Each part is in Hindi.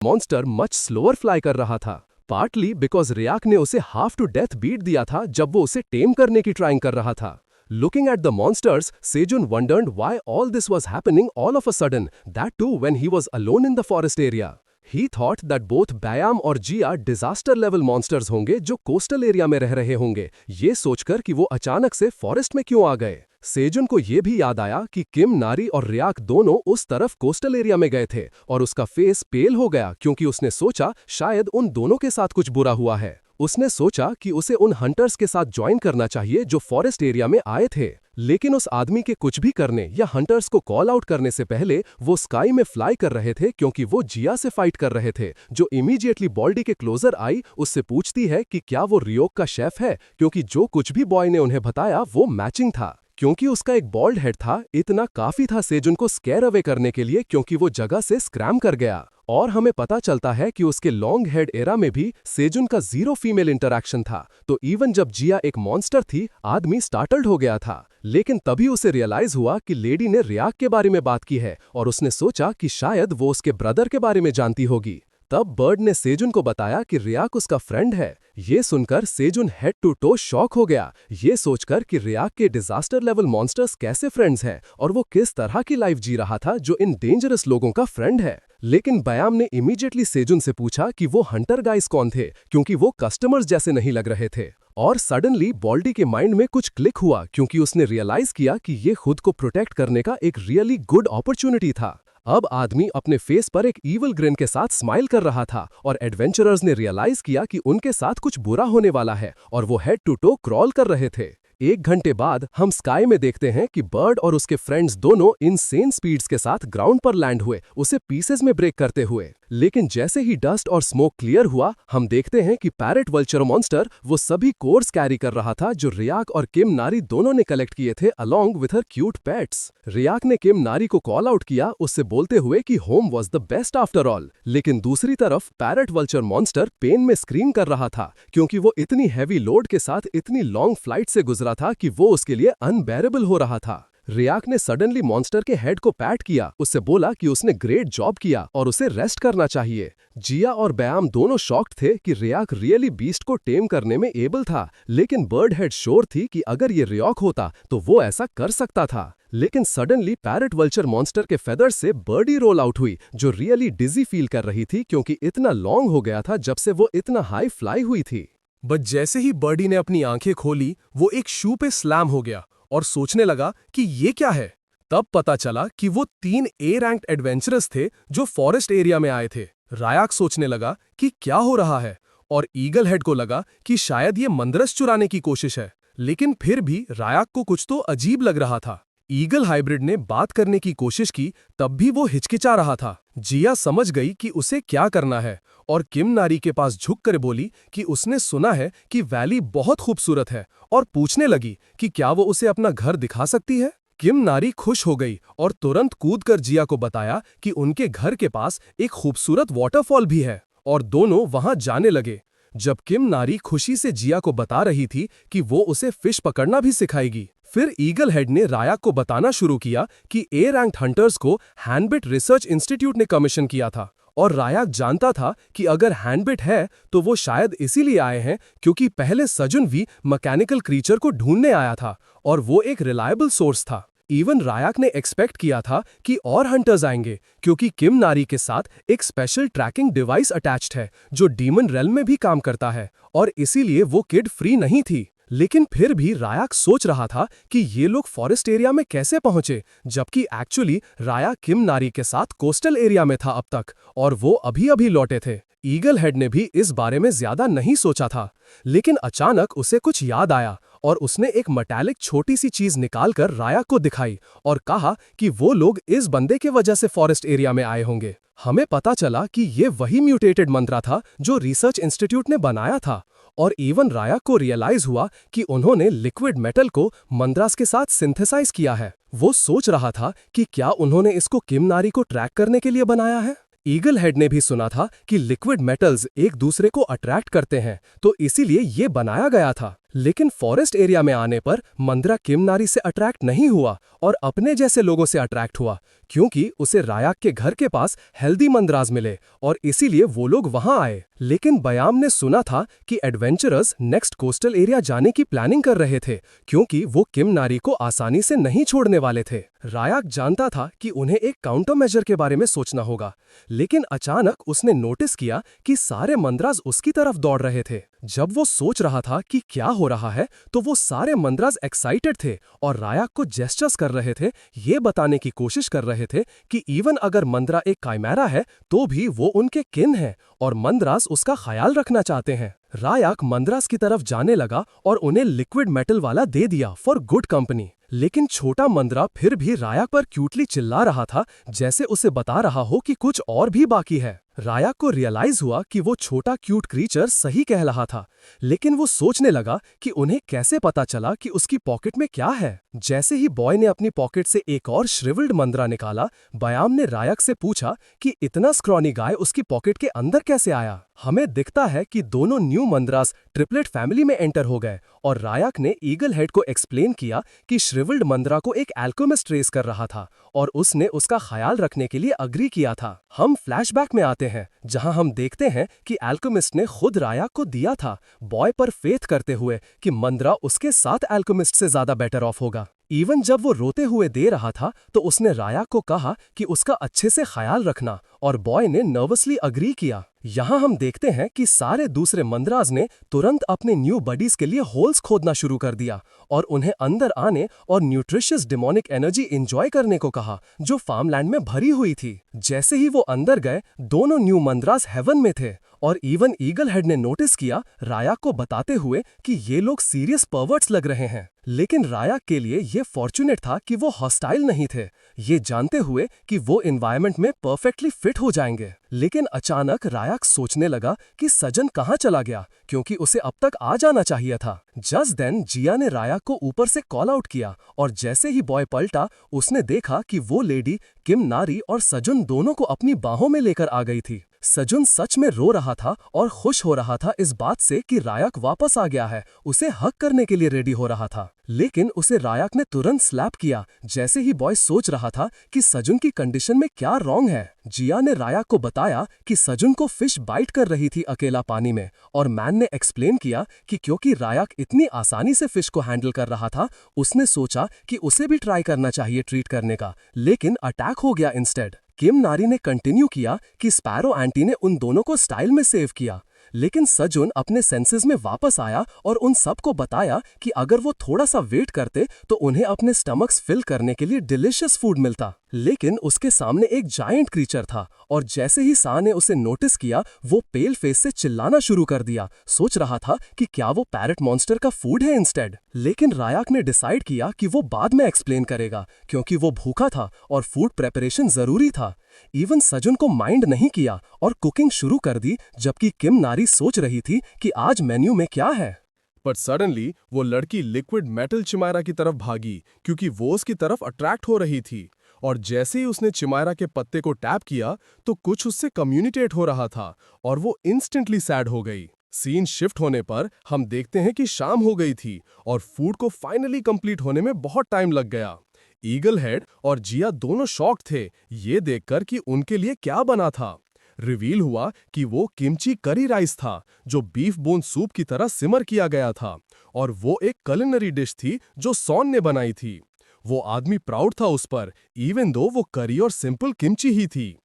मॉन्स्टर मच स्लोअर फ्लाई कर रहा था, पार्टली बिकॉज रियाक ने उसे हाफ टू डेथ बीट दिया था जब वो उसे टेम करने की ट्राइंग कर रहा था। Looking at the monsters, Sejun wondered why all this was happening all of a sudden, that too when he was alone in the forest area. He thought that both Bayam और जिया डिजास्टर लेवल मॉन्स्टर्स होंगे जो कोस्टल एरिया में रह रहे होंगे, ये सोचकर कि वो अचानक से फॉरेस्ट में क्यों आ गए। सेजुन को ये भी याद आया कि किम, नारी और रियाक दोनों उस तरफ कोस्टल एरिया में गए थे और उसका फेस पेल हो गया क्योंकि उसने सोचा शायद उन दोनों के साथ कुछ बुरा हुआ है। उसने सोचा कि उसे उन हंटर्स के साथ ज्वाइन करना चाहिए जो फॉरेस्ट एरिया में आए थे, लेकिन उस आदमी के कुछ भी करने या हंटर्स को कॉल आउट करने से पहले वो स्काई में फ्लाई कर रहे थे क्योंकि वो जिया से फाइट कर रहे थे, जो इमीडिएटली बॉल्डी के क्लोजर आई उससे पूछती है कि क्या वो रियोक का शेफ है, क्योंकि जो कुछ भी बॉय ने उन्हें बताया वो मैचिंग था। क्योंकि उसका एक बॉल्ड हेड था, इतना काफी था सेजुन को स्केयर अवे करने के लिए क्योंकि वो जगह से स्क्रैम कर गया। और हमें पता चलता है कि उसके लॉन्ग हेड एरा में भी सेजुन का 0 फीमेल इंटरैक्शन था, तो इवन जब जिया एक मॉन्स्टर थी, आदमी स्टार्टल्ड हो गया था। लेकिन तभी उसे रियलाइज हुआ कि लेडी ने रियाक के बारे में बात की है और उसने सोचा कि शायद वो उसके ब्रदर के बारे में जानती होगी। तब बर्ड ने सेजुन को बताया कि रियाक उसका फ्रेंड है। ये सुनकर सेजुन हेड टू टो शॉक हो गया, ये सोचकर कि रियाक के डिजास्टर लेवल मॉन्स्टर्स कैसे फ्रेंड्स हैं और वो किस तरह की लाइफ जी रहा था जो इन डेंजरस लोगों का फ्रेंड है। लेकिन बयाम ने इमीडिएटली सेजुन से पूछा कि वो हंटर गाइस कौन थे, क्योंकि वो कस्टमर्स जैसे नहीं लग रहे थे। और सडनली बॉल्डी के माइंड में कुछ क्लिक हुआ क्योंकि उसने रियलाइज किया कि ये खुद को प्रोटेक्ट करने का एक रियली गुड अपॉर्चुनिटी था। अब आदमी अपने फेस पर एक ईवल ग्रिन के साथ स्माइल कर रहा था और एडवेंचरर्स ने रियलाइज किया कि उनके साथ कुछ बुरा होने वाला है और वो हेड टू टो क्रॉल कर रहे थे। 1 घंटे बाद हम स्काई में देखते हैं कि बर्ड और उसके फ्रेंड्स दोनों इनसेन स्पीड्स के साथ ग्राउंड पर लैंड हुए, उसे पीसेस में ब्रेक करते हुए। लेकिन जैसे ही डस्ट और स्मोक क्लियर हुआ, हम देखते हैं कि पैरेट वल्चर मॉन्स्टर वो सभी कोर्स कैरी कर रहा था जो रियाक और किम, नारी दोनों ने कलेक्ट किए थे along with her cute pets. Riyak ने किम, नारी को कॉल आउट किया, उससे बोलते हुए कि home was the best after all. लेकिन दूसरी तरफ पैरेट वल्चर मॉन्स्टर पेन में स्क्रीम कर रहा था क्योंकि वो इतनी हैवी लोड के साथ इतनी लॉन्ग फ्लाइट से गुजरा था कि वो उसके लिए अनबेरेबल हो रहा था। रियाक ने सडनली मॉन्स्टर के हेड को पैट किया, उससे बोला कि उसने ग्रेट जॉब किया और उसे रेस्ट करना चाहिए। जिया और बयाम दोनों शॉक्ड थे कि रियाक रियली बीस्ट को टेम करने में एबल था, लेकिन बर्ड हेड श्योर थी कि अगर ये रियाक होता तो वो ऐसा कर सकता था। लेकिन सडनली पैरेट वल्चर मॉन्स्टर के फेदर्स से बर्डी रोल आउट हुई जो रियली डिजी फील कर रही थी क्योंकि इतना लॉन्ग हो गया था जब से वो इतना हाई फ्लाई हुई थी। बट जैसे ही बर्डी ने अपनी आंखें खोली, वो एक शू पे स्लैम हो गया और सोचने लगा कि ये क्या है। तब पता चला कि वो 3 ए रैंक्ड एडवेंचरर्स थे जो फॉरेस्ट एरिया में आए थे। रायाक सोचने लगा कि क्या हो रहा है और ईगल हेड को लगा कि शायद ये मंदरस चुराने की कोशिश है, लेकिन फिर भी रायाक को कुछ तो अजीब लग रहा था। ईगल हाइब्रिड ने बात करने की कोशिश की, तब भी वो हिचकिचा रहा था। जिया समझ गई कि उसे क्या करना है और किम, नारी के पास झुककर बोली कि उसने सुना है कि वैली बहुत खूबसूरत है और पूछने लगी कि क्या वो उसे अपना घर दिखा सकती है। किम, नारी खुश हो गई और तुरंत कूदकर जिया को बताया कि उनके घर के पास एक खूबसूरत वाटरफॉल भी है और दोनों वहां जाने लगे। जब किम, नारी खुशी से जिया को बता रही थी कि वो उसे फिश पकड़ना भी सिखाएगी, फिर ईगल हेड ने रायाक को बताना शुरू किया कि ए रैंक्ड हंटर्स को हैंडबिट रिसर्च इंस्टीट्यूट ने कमीशन किया था और रायाक जानता था कि अगर हैंडबिट है तो वो शायद इसीलिए आए हैं क्योंकि पहले सजुन भी मैकेनिकल क्रीचर को ढूंढने आया था और वो एक रिलायबल सोर्स था। इवन रायाक ने एक्सपेक्ट किया था कि और हंटर्स आएंगे क्योंकि किम, नारी के साथ एक स्पेशल ट्रैकिंग डिवाइस अटैच्ड है जो डीमन रेल्म में भी काम करता है और इसीलिए वो किड फ्री नहीं थी। लेकिन फिर भी रायाक सोच रहा था कि ये लोग फॉरेस्ट एरिया में कैसे पहुंचे, जबकि एक्चुअली रायाक किम, नारी के साथ कोस्टल एरिया में था अब तक और वो अभी अभी लौटे थे। ईगल हेड ने भी इस बारे में ज्यादा नहीं सोचा था, लेकिन अचानक उसे कुछ याद आया और उसने एक मेटालिक छोटी सी चीज निकालकर रायाक को दिखाई और कहा कि वो लोग इस बंदे के वजह से फॉरेस्ट एरिया में आए होंगे। हमें पता चला कि ये वही म्यूटेटेड मंत्रा था जो रिसर्च इंस्टीट्यूट ने बनाया था और इवन रायाक को रियलाइज हुआ कि उन्होंने लिक्विड मेटल को मंद्रास के साथ सिंथेसाइज किया है। वो सोच रहा था कि क्या उन्होंने इसको किम, नारी को ट्रैक करने के लिए बनाया है। ईगल हेड ने भी सुना था कि लिक्विड मेटल्स एक दूसरे को अट्रैक्ट करते हैं, तो इसीलिए ये बनाया गया था। लेकिन फॉरेस्ट एरिया में आने पर मंद्रा किम नारी से अट्रैक्ट नहीं हुआ और अपने जैसे लोगों से अट्रैक्ट हुआ, क्योंकि उसे रायाक के घर के पास हेल्दी मंद्रास मिले और इसीलिए वो लोग वहां आए। लेकिन बयाम ने सुना था कि एडवेंचरर्स नेक्स्ट कोस्टल एरिया जाने की प्लानिंग कर रहे थे, क्योंकि वो किम नारी को आसानी से नहीं छोड़ने वाले थे। रायाक जानता था कि उन्हें एक काउंटर मेजर के बारे में सोचना होगा, लेकिन अचानक उसने नोटिस किया कि सारे मंद्रास उसकी तरफ दौड़ रहे थे। जब वो सोच रहा था कि क्या हो रहा है, तो वो सारे मंद्रास एक्साइटेड थे और रायाक को जेस्चर्स कर रहे थे, ये बताने की कोशिश कर रहे थे कि इवन अगर मंद्रा एक काइमेरा है तो भी वो उनके किन है और मंद्रास उसका ख्याल रखना चाहते हैं। रायाक मंद्रास की तरफ जाने लगा और उन्हें लिक्विड मेटल वाला दे दिया फॉर गुड कंपनी। लेकिन छोटा मंद्रा फिर भी रायाक पर क्यूटली चिल्ला रहा था, जैसे उसे बता रहा हो कि कुछ और भी बाकी है। रायाक को रियलाइज हुआ कि वो छोटा क्यूट क्रीचर सही कह रहा था, लेकिन वो सोचने लगा कि उन्हें कैसे पता चला कि उसकी पॉकेट में क्या है। जैसे ही बॉय ने अपनी पॉकेट से एक और श्रिवल्ड मंद्रा निकाला, बयाम ने रायाक से पूछा कि इतना स्क्रॉनी गाय उसकी पॉकेट के अंदर कैसे आया। हमें दिखता है कि दोनों न्यू मंद्रास ट्रिपलेट फैमिली में एंटर हो गए और रायाक ने ईगल हेड को एक्सप्लेन किया कि श्रिवल्ड मंद्रा को एक एल्केमिस्ट रेस कर रहा था और उसने उसका ख्याल रखने के लिए अग्री किया था। हम फ्लैशबैक में आते हैं, जहां हम देखते हैं कि एल्केमिस्ट ने खुद रायाक को दिया था, बॉय पर फेथ करते हुए कि मंद्रा उसके साथ एल्केमिस्ट से ज्यादा बेटर ऑफ होगा। इवन जब वो रोते हुए दे रहा था तो उसने रायाक को कहा कि उसका अच्छे से ख्याल रखना और बॉय ने नर्वसली अग्री किया। यहाँ हम देखते हैं कि सारे दूसरे मंद्रास ने तुरंत अपने न्यू बडीज के लिए होल्स खोदना शुरू कर दिया और उन्हें अंदर आने और न्यूट्रिशियस डिमोनिक एनर्जी एंजॉय करने को कहा जो फार्मलैंड में भरी हुई थी। जैसे ही वो अंदर गए, दोनों न्यू मंद्रास हेवन में थे और इवन ईगल हेड ने नोटिस किया, रायाक को बताते हुए कि ये लोग सीरियस पर्वर्ट्स लग रहे हैं। लेकिन रायाक के लिए ये फॉर्चुनेट था कि वो हॉस्टाइल नहीं थे, ये जानते हुए कि वो एनवायरनमेंट में परफेक्टली फिट हो जाएंगे। लेकिन अचानक रायाक सोचने लगा कि सजन कहाँ चला गया, क्योंकि उसे अब तक आ जाना चाहिए था। जस्ट देन जिया ने रायाक को ऊपर से कॉल आउट किया और जैसे ही बॉय पलटा, उसने देखा कि वो लेडी किम नारी और सजुन दोनों को अपनी बाहों में लेकर आ गई थी। सजुन सच में रो रहा था और खुश हो रहा था इस बात से कि रायाक वापस आ गया है, उसे हक करने के लिए रेडी हो रहा था। लेकिन उसे रायाक ने तुरंत स्लैप किया जैसे ही बॉय सोच रहा था कि सजुन की कंडीशन में क्या रॉन्ग है। जिया ने रायाक को बताया कि सजुन को फिश बाइट कर रही थी अकेला पानी में और मैन ने एक्सप्लेन किया कि क्योंकि रायाक इतनी आसानी से फिश को हैंडल कर रहा था, उसने सोचा कि उसे भी ट्राई करना चाहिए ट्रीट करने का, लेकिन अटैक हो गया इंस्टेड। किम नारी ने कंटिन्यू किया कि स्पैरो आंटी ने उन दोनों को स्टाइल में सेव किया, लेकिन सजुन अपने सेंसेस में वापस आया और उन सबको बताया कि अगर वो थोड़ा सा वेट करते तो उन्हें अपने स्टमक्स फिल करने के लिए डिलिशियस फूड मिलता। लेकिन उसके सामने एक जायंट क्रीचर था और जैसे ही सा ने उसे नोटिस किया, वो पेल फेस से चिल्लाना शुरू कर दिया, सोच रहा था कि क्या वो पैरेट मॉन्स्टर का फूड है इंस्टेड। लेकिन रायाक ने डिसाइड किया कि वो बाद में एक्सप्लेन करेगा, क्योंकि वो भूखा था और फूड प्रेपरेशन जरूरी था। इवन सजुन को माइंड नहीं किया और कुकिंग शुरू कर दी, जबकि किम नारी सोच रही थी कि आज मेन्यू में क्या है। पर सडनली वो लड़की लिक्विड मेटल चिमायरा की तरफ भागी, क्योंकि वो उसकी तरफ अट्रैक्ट हो रही थी। और जैसे ही उसने चिमायरा के पत्ते को टैप किया तो कुछ उससे कम्युनिकेट हो रहा था और वो इंस्टेंटली सैड हो गई। सीन शिफ्ट होने पर हम देखते हैं कि शाम हो गई थी और फूड को फाइनली कंप्लीट होने में बहुत टाइम लग गया। ईगल हेड और जिया दोनों शॉक थे ये देखकर कि उनके लिए क्या बना था। रिवील हुआ कि वो किमची करी राइस था जो बीफ बोन सूप की तरह सिमर किया गया था और वो एक कुलिनरी डिश थी जो सॉन ने बनाई थी। वो आदमी प्राउड था उस पर, इवन दो वो करी और सिंपल किमची ही थी,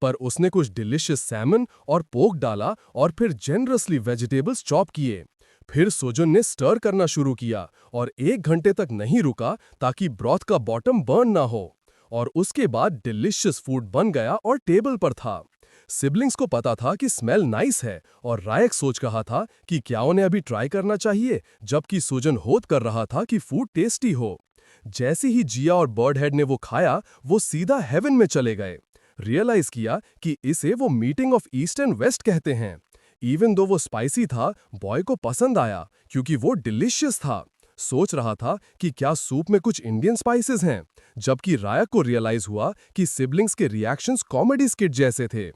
पर उसने कुछ डिलिशियस सैमन और पोक डाला और फिर जेनरसली वेजिटेबल्स चॉप किए। फिर सोजन ने स्टर करना शुरू किया और 1 घंटे तक नहीं रुका ताकि ब्रॉथ का बॉटम बर्न ना हो, और उसके बाद डिलिशियस फूड बन गया और टेबल पर था। सिबलिंग्स को पता था कि स्मेल नाइस है और रायक सोच रहा था कि क्या उन्हें अभी ट्राई करना चाहिए, जबकि सोजन होद कर रहा था कि फूड टेस्टी हो। जैसे ही जिया और बर्ड हेड ने वो खाया, वो सीधा हेवन में चले गए। रियलाइज किया कि इसे वो meeting of East and West कहते हैं। इवन दो वो स्पाइसी था, बॉय को पसंद आया क्योंकि वो डिलिशियस था। सोच रहा था कि क्या सूप में कुछ इंडियन स्पाइसेस हैं, जबकि रायक को रियलाइज हुआ कि सिबलिंग्स के रिएक्शंस कॉमेडी स्किट जैसे थे।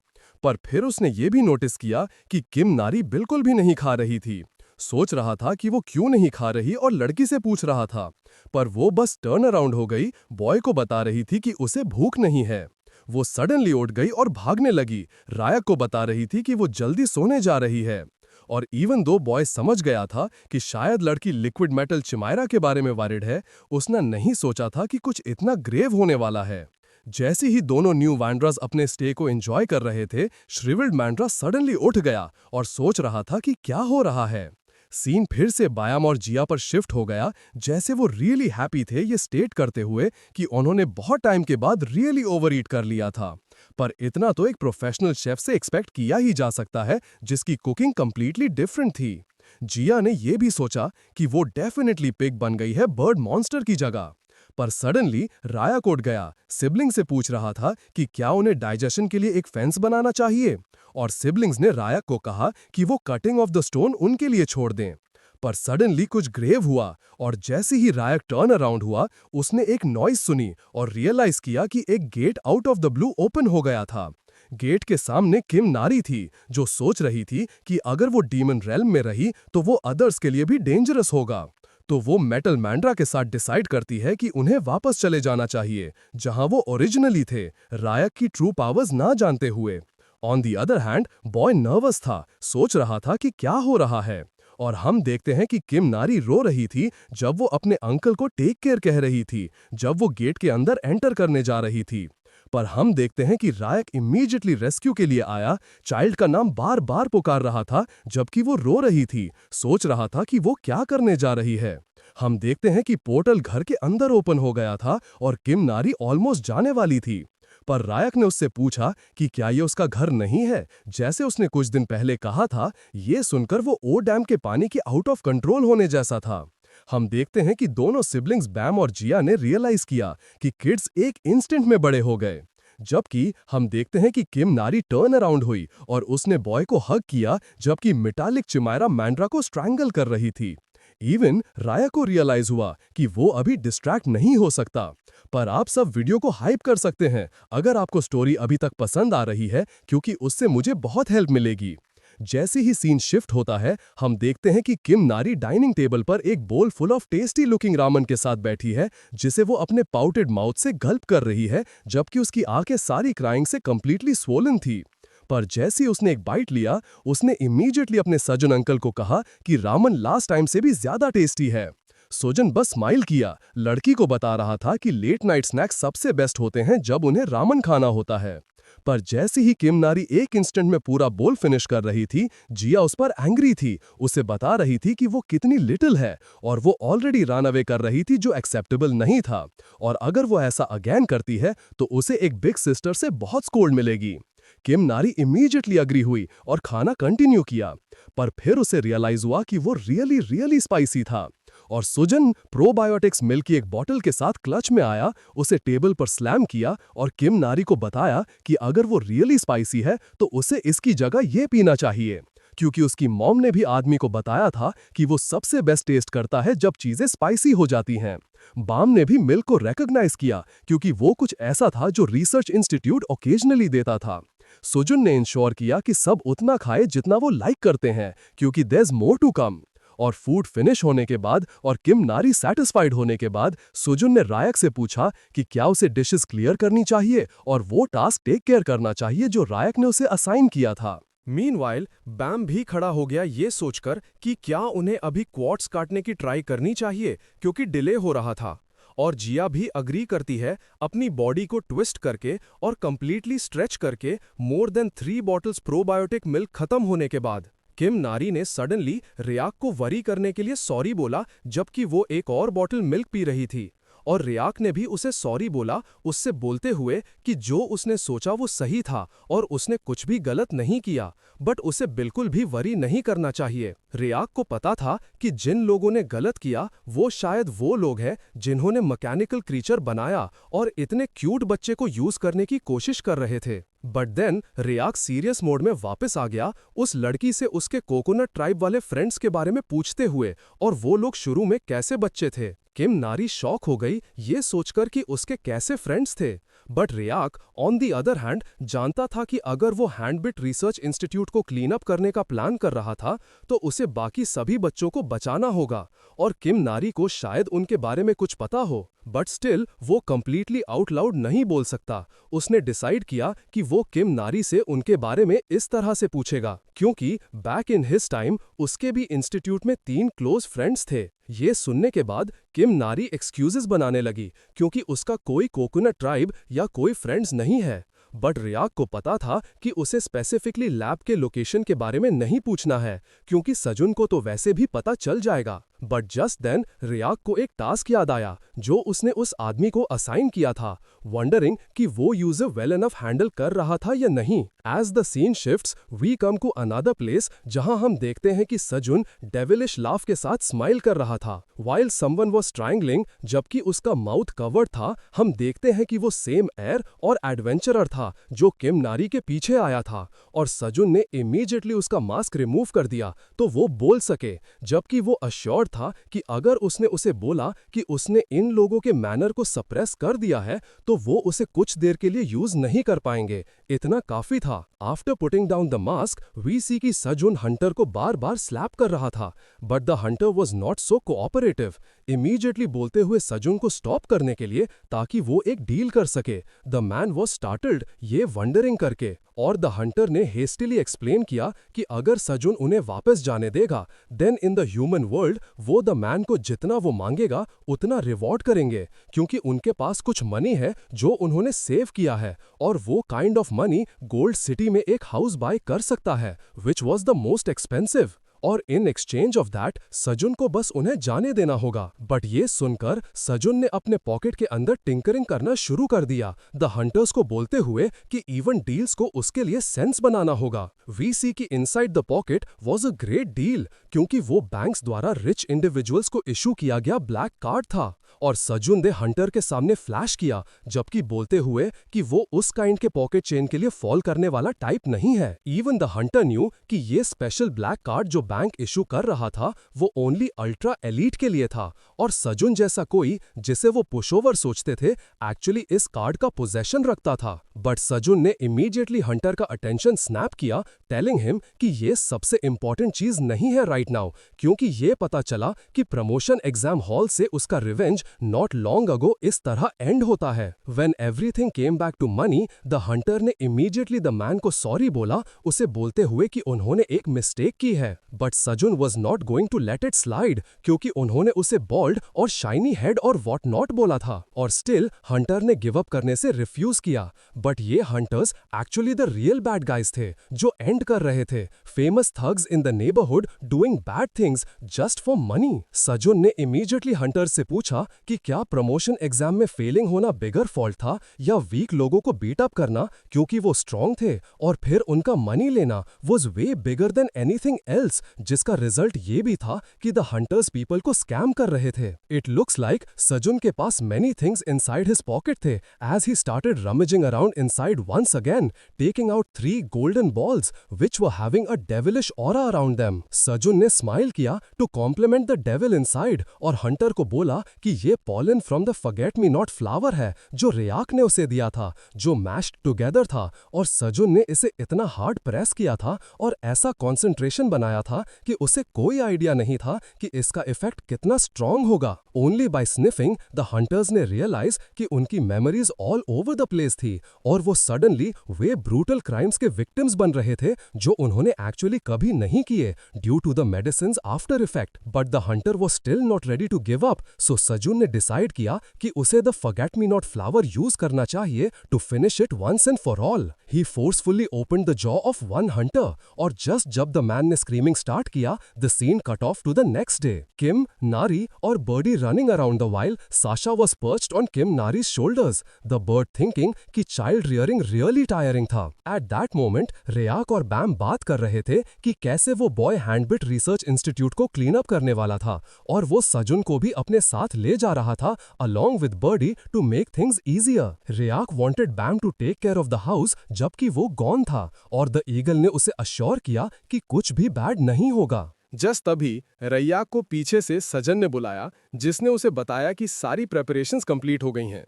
पर फिर उसने ये भी नोटिस किया कि किम नारी बिल्कुल भी नहीं खा रही थी। सोच रहा था कि वो क्यों नहीं खा रही और लड़की से पूछ रहा था, पर वो बस टर्न अराउंड हो गई, बॉय को बता रही थी कि उसे भूख नहीं है। वो सडनली उठ गई और भागने लगी, रायक को बता रही थी कि वो जल्दी सोने जा रही है। और इवन दो बॉय समझ गया था कि शायद लड़की लिक्विड मेटल चिमायरा के बारे में वरिड है, उसने नहीं सोचा था कि कुछ इतना ग्रेव होने वाला है। जैसे ही दोनों न्यू वैंड्रास अपने स्टे को एंजॉय कर रहे थे, श्रिवल्ड मैंड्रा सडनली उठ गया और सोच रहा था कि क्या हो रहा है। सीन फिर से बायाम और जिया पर शिफ्ट हो गया, जैसे वो रियली हैप्पी थे ये स्टेट करते हुए कि उन्होंने बहुत टाइम के बाद रियली ओवरईट कर लिया था। पर इतना तो एक प्रोफेशनल शेफ से एक्सपेक्ट किया ही जा सकता है, जिसकी कुकिंग कंप्लीटली डिफरेंट थी। जिया ने यह भी सोचा कि वो डेफिनेटली पिग बन गई है बर्ड मॉन्स्टर की जगह। पर सडनली रायक उठ गया, सिबलिंग से पूछ रहा था कि क्या उन्हें डाइजेशन के लिए एक फेंस बनाना चाहिए, और सिबलिंग्स ने रायक को कहा कि वो कटिंग ऑफ द स्टोन उनके लिए छोड़ दें। पर सडनली कुछ ग्रेव हुआ, और जैसे ही रायक टर्न अराउंड हुआ, उसने एक नॉइज सुनी और रियलाइज किया कि एक get out of the blue open हो गया था। गेट के सामने किम नारी थी, जो सोच रही थी कि अगर वो डीमन रेल्म में रही तो वो अदर्स के लिए भी डेंजरस होगा। तो वो मेटल मैंड्रा के साथ डिसाइड करती है कि उन्हें वापस चले जाना चाहिए, जहां वो ओरिजिनली थे, रायक की ट्रू पावर्स ना जानते हुए। On the other hand, boy nervous था, सोच रहा था कि क्या हो रहा है। और हम देखते हैं कि किम नारी रो रही थी जब वो अपने अंकल को टेक केयर कह रही थी, जब वो गेट के अंदर एंटर करने जा रही थी। पर हम देखते हैं कि रायक इमीडिएटली रेस्क्यू के लिए आया, चाइल्ड का नाम बार बार पुकार रहा था जबकि वो रो रही थी, सोच रहा था कि वो क्या करने जा रही है। हम देखते हैं कि पोर्टल घर के अंदर ओपन हो गया था और किम नारी ऑलमोस्ट जाने वाली थी। पर रायक ने उससे पूछा कि क्या ये उसका घर नहीं है, जैसे उसने कुछ दिन पहले कहा था। ये सुनकर वो ओ डैम के पानी के आउट ऑफ कंट्रोल होने जैसा था। हम देखते हैं कि दोनों सिबलिंग्स बैम और जिया ने रियलाइज किया कि किड्स एक इंस्टेंट में बड़े हो गए। जबकि हम देखते हैं कि किम नारी टर्न अराउंड हुई और उसने बॉय को हग किया, जबकि मेटालिक चिमायरा मैंड्रा को स्ट्रैंगल कर रही थी। इवन राया को रियलाइज हुआ कि वो अभी डिस्ट्रैक्ट नहीं हो सकता। पर आप सब वीडियो को हाइप कर सकते हैं अगर आपको स्टोरी अभी तक पसंद आ रही है, क्योंकि उससे मुझे बहुत हेल्प मिलेगी। जैसे ही सीन शिफ्ट होता है, हम देखते हैं कि किम नारी डाइनिंग टेबल पर एक बोल full of tasty looking Raman के साथ बैठी है, जिसे वो अपने पाउटेड माउथ से गल्प कर रही है, जबकि उसकी आंखें सारी क्राइंग से कंप्लीटली स्वोलन थी। पर जैसे ही उसने एक बाइट लिया, उसने इमीडिएटली अपने सजन अंकल को कहा कि रामन लास्ट टाइम से भी ज्यादा टेस्टी है। सोजन बस स्माइल किया, लड़की को बता रहा था कि लेट नाइट स्नैक्स सबसे बेस्ट होते हैं जब उन्हें रामन खाना होता है। पर जैसे ही किम नारी एक इंस्टेंट में पूरा बोल फिनिश कर रही थी, जिया उस पर एंग्री थी, उसे बता रही थी कि वो कितनी लिटिल है और वो ऑलरेडी रन अवे कर रही थी, जो एक्सेप्टेबल नहीं था। और अगर वो ऐसा अगेन करती है तो उसे एक बिग सिस्टर से बहुत स्कोल्ड मिलेगी। किम नारी इमीडिएटली अग्री हुई और खाना कंटिन्यू किया, पर फिर उसे रियलाइज हुआ कि वो रियली स्पाइसी था। और सुजन प्रोबायोटिक्स मिल्क की एक बॉटल के साथ क्लच में आया, उसे टेबल पर स्लैम किया और किम नारी को बताया कि अगर वो रियली स्पाइसी है तो उसे इसकी जगह ये पीना चाहिए, क्योंकि उसकी मॉम ने भी आदमी को बताया था कि वो सबसे बेस्ट टेस्ट करता है जब चीजें स्पाइसी हो जाती हैं। बाम ने भी मिल्क को रिकॉग्नाइज किया, क्योंकि वो कुछ ऐसा था जो रिसर्च इंस्टीट्यूट ओकेजनली देता था। सुजुन ने इंश्योर किया कि सब उतना खाए जितना वो लाइक करते हैं, क्योंकि there is more to come. और फूड फिनिश होने के बाद और किम नारी सेटिस्फाइड होने के बाद, सुजुन ने रायक से पूछा कि क्या उसे डिशेस क्लियर करनी चाहिए और वो टास्क टेक केयर करना चाहिए जो रायक ने उसे असाइन किया था। मीनवाइल बैम भी खड़ा हो गया ये सोचकर कि क्या उन्हें अभी क्वार्ट्स काटने की ट्राई करनी चाहिए, क्योंकि डिले हो रहा था। और जिया भी अग्री करती है, अपनी बॉडी को ट्विस्ट करके और कंप्लीटली स्ट्रेच करके more than 3 bottles probiotic milk खत्म होने के बाद। किम नारी ने सडनली रियाक को वरी करने के लिए सॉरी बोला, जबकि वो एक और बॉटल मिल्क पी रही थी। और रियाक ने भी उसे सॉरी बोला, उससे बोलते हुए कि जो उसने सोचा वो सही था और उसने कुछ भी गलत नहीं किया, बट उसे बिल्कुल भी वरी नहीं करना चाहिए। रियाक को पता था कि जिन लोगों ने गलत किया वो शायद वो लोग हैं जिन्होंने मैकेनिकल क्रीचर बनाया और इतने क्यूट बच्चे को यूज करने की कोशिश कर रहे थे। बट देन रियाक सीरियस मोड में वापस आ गया, उस लड़की से उसके कोकोनट ट्राइब वाले फ्रेंड्स के बारे में पूछते हुए, और वो लोग शुरू में कैसे बच्चे थे। किम नारी शॉक हो गई ये सोचकर कि उसके कैसे फ्रेंड्स थे। But Riyak on the other hand जानता था कि अगर वो हैंडबिट रिसर्च इंस्टीट्यूट को क्लीन अप करने का प्लान कर रहा था तो उसे बाकी सभी बच्चों को बचाना होगा, और किम नारी को शायद उनके बारे में कुछ पता हो, बट स्टिल वो कंप्लीटली आउट लाउड नहीं बोल सकता। उसने डिसाइड किया कि वो किम नारी से उनके बारे में इस तरह से पूछेगा, क्योंकि बैक इन हिज टाइम उसके भी इंस्टीट्यूट में 3 क्लोज फ्रेंड्स थे। ये सुनने के बाद किम नारी एक्सक्यूजेस बनाने लगी, क्योंकि उसका कोई कोकोनट ट्राइब या कोई फ्रेंड्स नहीं है। बट रियाक को पता था कि उसे स्पेसिफिकली लैब के लोकेशन के बारे में नहीं पूछना है, क्योंकि सजुन को तो वैसे भी पता चल जाएगा। बट जस्ट देन रियाक को एक टास्क याद आया जो उसने उस आदमी को असाइन किया था, वंडरिंग कि वो यूजर वेल इनफ हैंडल कर रहा था या नहीं। As the scene shifts we come to another place जहां हम देखते हैं कि सजुन डेविलिश लाफ के साथ स्माइल कर रहा था वाइल समवन वाज ट्रायंगलिंग, जबकि उसका माउथ कवर्ड था। हम देखते हैं कि वो सेम एयर और एडवेंचरर था जो किम नारी के पीछे आया था, और सजुन ने इमीडिएटली उसका मास्क रिमूव कर दिया तो वो बोल सके, जबकि वो अश्योर्ड था कि अगर उसने उसे बोला कि उसने इन लोगों के मैनर को सप्रेस कर दिया है तो वो उसे कुछ देर के लिए यूज नहीं कर पाएंगे। इतना काफी था। After putting down the mask we see की सजुन हंटर को बार बार स्लैप कर रहा था, but the Hunter was not so cooperative, immediately बोलते हुए सजुन को स्टॉप करने के लिए ताकि वो एक डील कर सके। द मैन वॉज स्टार्टल्ड, ये वंडरिंग करके, और द हंटर ने हेस्टिली एक्सप्लेन किया कि अगर सजुन उन्हें वापस जाने देगा then in the human world वो द मैन को जितना वो मांगेगा उतना रिवॉर्ड करेंगे, क्योंकि उनके पास कुछ मनी है जो उन्होंने सेव किया है, और वो kind of money gold city में एक हाउस बाय कर सकता है which was the most expensive, और इन एक्सचेंज ऑफ दैट सजुन को बस उन्हें जाने देना होगा। बट ये सुनकर सजुन ने अपने पॉकेट के अंदर टिंकरिंग करना शुरू कर दिया, द हंटर्स को बोलते हुए कि इवन डील्स को उसके लिए सेंस बनाना होगा। वी सी की inside the pocket was a great deal, क्योंकि वो बैंक्स द्वारा रिच इंडिविजुअल्स को इशू किया गया ब्लैक कार्ड था, और सजुन ने हंटर के सामने फ्लैश किया, जबकि बोलते हुए कि वो उस काइंड के पॉकेट चेन के लिए फॉल करने वाला टाइप नहीं है। इवन द हंटर न्यू कि ये स्पेशल ब्लैक कार्ड जो बैंक इशू कर रहा था वो ओनली अल्ट्रा एलीट के लिए था, और सजुन जैसा कोई जिसे वो पुशओवर सोचते थे एक्चुअली इस कार्ड का पोजेशन रखता था। बट सजुन ने इमीडिएटली हंटर का अटेंशन स्नैप किया, टेलिंग हिम कि ये सबसे इंपॉर्टेंट चीज नहीं है राइट नाउ, क्योंकि ये पता चला कि प्रमोशन एग्जाम हॉल से उसका रिवेंज नॉट लॉन्ग अगो इस तरह एंड होता है। When everything came back to money the hunter ने इमीडिएटली द मैन को सॉरी बोला, उसे बोलते हुए कि उन्होंने एक मिस्टेक की है। But Sajun was not going to let it slide, क्योंकि उन्होंने उसे बॉल्ड और शाइनी हेड और वॉट नॉट बोला था, और स्टिल हंटर ने गिव अप करने से रिफ्यूज किया। बट ये hunters actually the real bad guys थे जो एंड कर रहे थे, famous thugs in the neighbourhood doing bad things just for money. Sajun ने इमीडिएटली हंटर से पूछा कि क्या प्रमोशन एग्जाम में फेलिंग होना बिगर फॉल्ट था या वीक लोगों को बीट अप करना क्योंकि वो स्ट्रांग थे, और फिर उनका मनी लेना was way bigger than anything else, जिसका रिजल्ट ये भी था कि द हंटर्स पीपल को स्कैम कर रहे थे। इट लुक्स लाइक सजुन के पास many things inside his pocket थे as he started rummaging around inside once again, taking out 3 golden balls which were having a devilish aura around them. Sajun ने स्माइल किया to compliment the devil inside, और हंटर को बोला कि ये pollen from the forget me not flower है जो रियाक ने उसे दिया था, जो मैश्ड टुगेदर था, और सजुन ने इसे इतना हार्ड प्रेस किया था और ऐसा कंसंट्रेशन बनाया था कि उसे कोई आइडिया नहीं था कि इसका इफेक्ट कितना स्ट्रांग होगा। Only by sniffing the hunters ने रियलाइज कि उनकी memories all over the place थी, और वो सडनली वे ब्रूटल क्राइम्स के विक्टिम्स बन रहे थे जो उन्होंने एक्चुअली कभी नहीं किए due to the medicines after effect. But the hunter was still not ready to give up, so Sajun ने डिसाइड किया कि उसे the forget me not flower use करना चाहिए to finish it once and for all. He forcefully opened the jaw of one hunter, और जस्ट जब द मैन ने स्क्रीमिंग स्टार्ट किया, the scene cut off to the next day. Kim, Nari और Birdie running around the while Sasha was perched on Kim Nari's shoulders, the bird thinking कि चाइल्ड रियरिंग रियली टायरिंग था. एट दैट मोमेंट रेयाक और बैम बात कर रहे थे कि कैसे वो बॉय हैंडबिट रिसर्च इंस्टीट्यूट को क्लीन अप करने वाला था और वो सजुन को भी अपने साथ ले जा रहा था along with Birdie to make things easier. रेयाक wanted Bam to take care of the house जबकि वो गॉन था और द ईगल ने उसे अश्योर किया कि कुछ भी बैड नहीं होगा. जस्ट तभी रैयाक को पीछे से सजन ने बुलाया, जिसने उसे बताया कि सारी प्रेपरेशंस कंप्लीट हो गई हैं.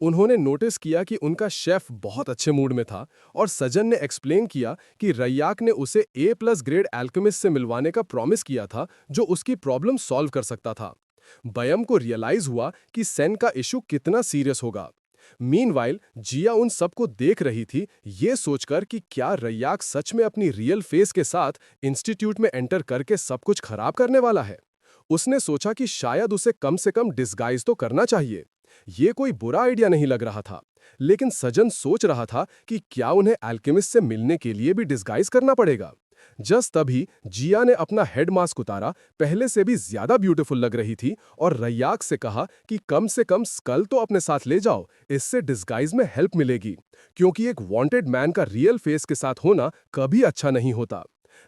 उन्होंने नोटिस किया कि उनका शेफ बहुत अच्छे मूड में था और सजन ने एक्सप्लेन किया कि रैयाक ने उसे A+ ग्रेड एल्केमिस्ट से मिलवाने का प्रॉमिस किया था जो उसकी प्रॉब्लम सॉल्व कर सकता था. बयम को रियलाइज हुआ कि सेन का इशू कितना सीरियस होगा. मीनवाइल जिया उन सबको देख रही थी, ये सोचकर कि क्या रैयाक सच में अपनी रियल फेस के साथ इंस्टीट्यूट में एंटर करके सब कुछ खराब करने वाला है. उसने सोचा कि शायद उसे कम से कम डिस्गाइज तो करना चाहिए. ये कोई बुरा आइडिया नहीं लग रहा था, लेकिन सजन सोच रहा था कि क्या उन्हें अल्केमिस्ट से मिलने के लिए भी डिस्गाइज करना पड़ेगा. जस्ट तभी जिया ने अपना हेड मास्क उतारा, पहले से भी ज्यादा ब्यूटीफुल लग रही थी, और रैयाक से कहा कि कम से कम स्कल तो अपने साथ ले जाओ, इससे डिस्गाइज में हेल्प मिलेगी, क्योंकि एक वांटेड मैन का रियल फेस के साथ होना कभी अच्छा नहीं होता.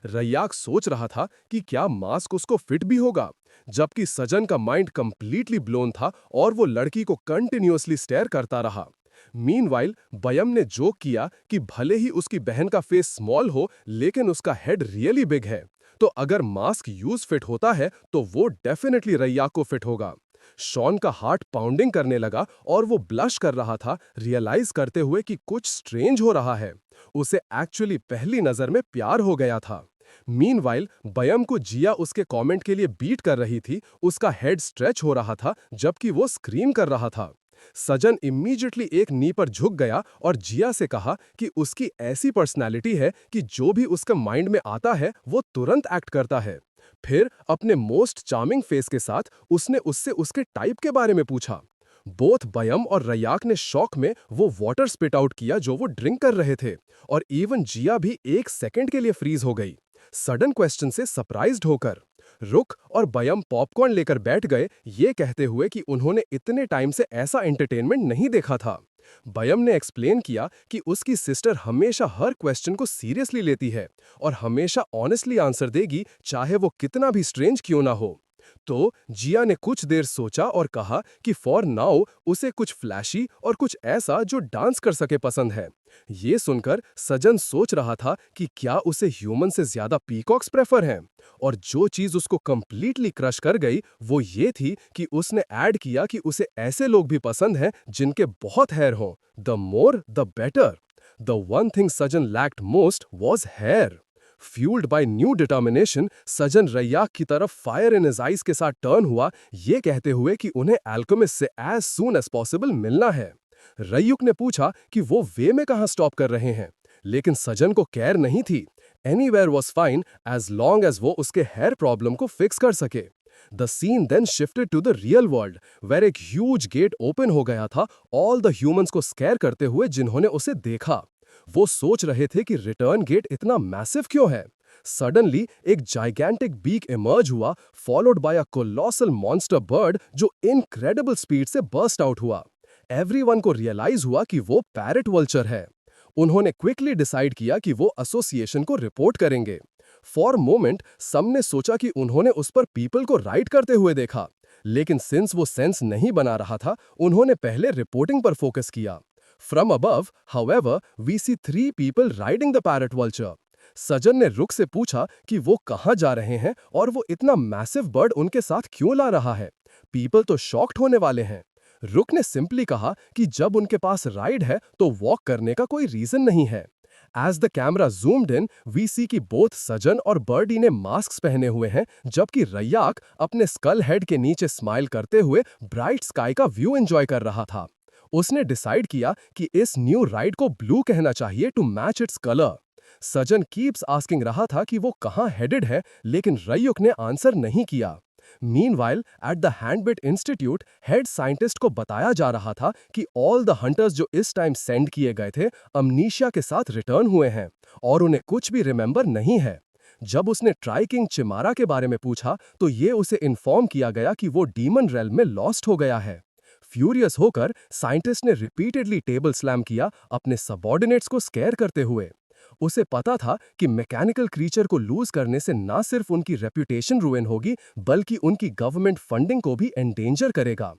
रैयाक सोच रहा था कि क्या मास्क उसको फिट भी होगा, जबकि सजन का माइंड कंप्लीटली ब्लोन था और वो लड़की को कंटिन्यूअसली स्टेयर करता रहा. मीनवाइल बयम ने जोक किया कि भले ही उसकी बहन का फेस स्मॉल हो, लेकिन उसका हेड रियली बिग है, तो अगर मास्क यूज फिट होता है तो वो डेफिनेटली रैयाक को फिट होगा. शॉन का हार्ट पाउंडिंग करने लगा और वो ब्लश कर रहा था, रियलाइज करते हुए कि कुछ स्ट्रेंज हो रहा है. उसे एक्चुअली पहली नजर में प्यार हो गया था. मीनवाइल बयम को जिया उसके कमेंट के लिए बीट कर रही थी, उसका हेड स्ट्रेच हो रहा था जबकि वो स्क्रीम कर रहा था. सजन इमीडिएटली एक नी पर झुक गया और जिया से कहा कि उसकी ऐसी पर्सनालिटी है कि जो भी उसका माइंड में आता है वो तुरंत एक्ट करता है. फिर अपने मोस्ट चार्मिंग फेस के साथ उसने उससे उसके टाइप के बारे में पूछा. बोथ बयम और रैयाक ने शॉक में वो वाटर स्पिट आउट किया जो वो ड्रिंक कर रहे थे, और इवन जिया भी एक सेकंड के लिए फ्रीज हो गई, सडन क्वेश्चन से सरप्राइज्ड होकर. रुक और बयम पॉपकॉर्न लेकर बैठ गए, ये कहते हुए कि उन्होंने इतने टाइम से ऐसा एंटरटेनमेंट नहीं देखा था. बयम ने एक्सप्लेन किया कि उसकी सिस्टर हमेशा हर क्वेश्चन को सीरियसली लेती है और हमेशा ऑनेस्टली आंसर देगी, चाहे वो कितना भी स्ट्रेंज क्यों ना हो. तो जिया ने कुछ देर सोचा और कहा कि फॉर नाउ उसे कुछ फ्लैशी और कुछ ऐसा जो डांस कर सके पसंद है. ये सुनकर सजन सोच रहा था कि क्या उसे ह्यूमन से ज्यादा पीकॉक्स प्रेफर हैं, और जो चीज उसको कंप्लीटली क्रश कर गई वो ये थी कि उसने ऐड किया कि उसे ऐसे लोग भी पसंद हैं जिनके बहुत हेयर हों, the more the better. The one thing Sajan lacked most was hair. Fuelled by new determination, Sajan Reyak की तरफ फायर इन हिज आइज के साथ टर्न हुआ, ये कहते हुए कि उन्हें अल्केमिस्ट से एज सून एज पॉसिबल मिलना है. रैयुक ने पूछा कि वो वे में कहां स्टॉप कर रहे हैं, लेकिन सजन को केयर नहीं थी. Anywhere was fine as long as वो उसके हेयर प्रॉब्लम को फिक्स कर सके. The scene then shifted to the real world, where एक ह्यूज गेट ओपन हो गया था, ऑल द ह्यूमंस को स्केयर करते हुए जिन्होंने उसे देखा. वो सोच रहे थे कि रिटर्न गेट इतना मैसिव क्यों है. सडनली एक जाइगैंटिक बीक इमर्ज हुआ, followed by a colossal monster bird जो इनक्रेडिबल स्पीड से बर्स्ट आउट हुआ. एवरीवन को रियलाइज हुआ कि वो पैरेट वल्चर है. उन्होंने क्विकली डिसाइड किया कि वो एसोसिएशन को रिपोर्ट करेंगे. फॉर मोमेंट सबने सोचा कि उन्होंने उस पर पीपल को राइड करते हुए देखा, लेकिन सिंस वो सेंस नहीं बना रहा था, उन्होंने पहले रिपोर्टिंग पर फोकस किया. From above, however, we see 3 people riding the parrot vulture. सजन ने रुक से पूछा कि वो कहाँ जा रहे हैं और वो इतना मैसिव बर्ड उनके साथ क्यों ला रहा है. पीपल तो शॉक्ड होने वाले हैं. रुक ने सिंपली कहा कि जब उनके पास राइड है तो वॉक करने का कोई रीजन नहीं है. As the camera zoomed in, we see कि बोथ सजन और बर्डी ने मास्क पहने हुए हैं, जबकि रैयाक अपने स्कल हेड के नीचे स्माइल करते हुए ब्राइट स्काई का व्यू एंजॉय कर रहा था. उसने डिसाइड किया कि इस न्यू राइड को ब्लू कहना चाहिए टू मैच इट्स कलर. सजन कीप्स आस्किंग रहा था कि वो कहाँ हेडेड है, लेकिन रैयुक ने आंसर नहीं किया. Meanwhile at the Handbit institute, head scientist को बताया जा रहा था कि ऑल द हंटर्स जो इस टाइम सेंड किए गए थे अमनीशिया के साथ रिटर्न हुए हैं और उन्हें कुछ भी रिमेंबर नहीं है. जब उसने ट्राई किंग चिमारा के बारे में पूछा तो ये उसे इन्फॉर्म किया गया कि वो डीमन रेल्म में लॉस्ट हो गया है। फ्यूरियस होकर साइंटिस्ट ने रिपीटेडली टेबल स्लैम किया, अपने सबऑर्डिनेट्स को स्केयर करते हुए। उसे पता था कि मैकेनिकल क्रीचर को लूज करने से ना सिर्फ उनकी रेप्यूटेशन रुइन होगी बल्कि उनकी गवर्नमेंट फंडिंग को भी एंडेंजर करेगा।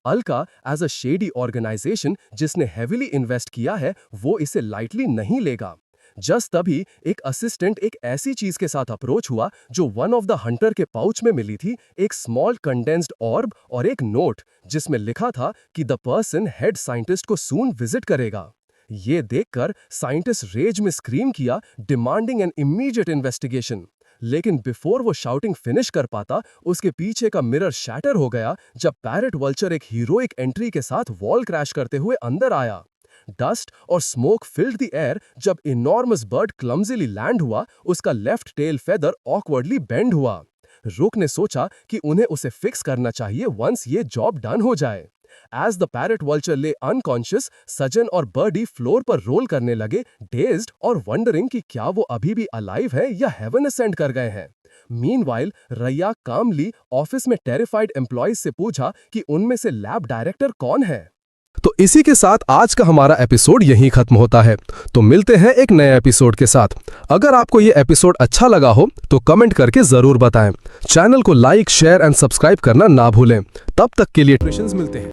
अल्का एज अ शेडी ऑर्गेनाइजेशन जिसने हेविली इन्वेस्ट किया है, वो इसे लाइटली नहीं लेगा। जस्ट तभी एक असिस्टेंट एक ऐसी चीज के साथ अप्रोच हुआ जो वन ऑफ द हंटर के पाउच में मिली थी, एक स्मॉल कंडेंस्ड ऑर्ब और एक नोट जिसमें लिखा था कि द पर्सन हेड साइंटिस्ट को सून विजिट करेगा। ये देखकर साइंटिस्ट रेज में स्क्रीम किया, डिमांडिंग एन इमीडिएट इन्वेस्टिगेशन। लेकिन बिफोर वो शाउटिंग फिनिश कर पाता, उसके पीछे का मिरर शैटर हो गया जब पैरेट वल्चर एक हीरोइक एंट्री के साथ वॉल क्रैश करते हुए अंदर आया। डस्ट और स्मोक फिल्ड द एयर जब इनॉर्मस बर्ड क्लमजीली लैंड हुआ, उसका left tail feather awkwardly bend हुआ। रुक ने सोचा कि उन्हें उसे फिक्स करना चाहिए वंस ये जॉब डन हो जाए। एज द पैरेट वल्चर ले अनकॉन्शियस, सजन और बर्डी फ्लोर पर रोल करने लगे, डेज्ड और वंडरिंग कि क्या वो अभी भी अलाइव है या हेवन असेंड कर गए हैं। मीनवाइल रैया कामली ऑफिस में टेरिफाइड एम्प्लॉइज से पूछा कि उनमें से लैब डायरेक्टर कौन है। तो इसी के साथ आज का हमारा एपिसोड यहीं खत्म होता है। तो मिलते हैं एक नए एपिसोड के साथ। अगर आपको ये एपिसोड अच्छा लगा हो तो कमेंट करके जरूर बताएं। चैनल को लाइक, शेयर एंड सब्सक्राइब करना ना भूलें। तब तक के लिए मिलते हैं।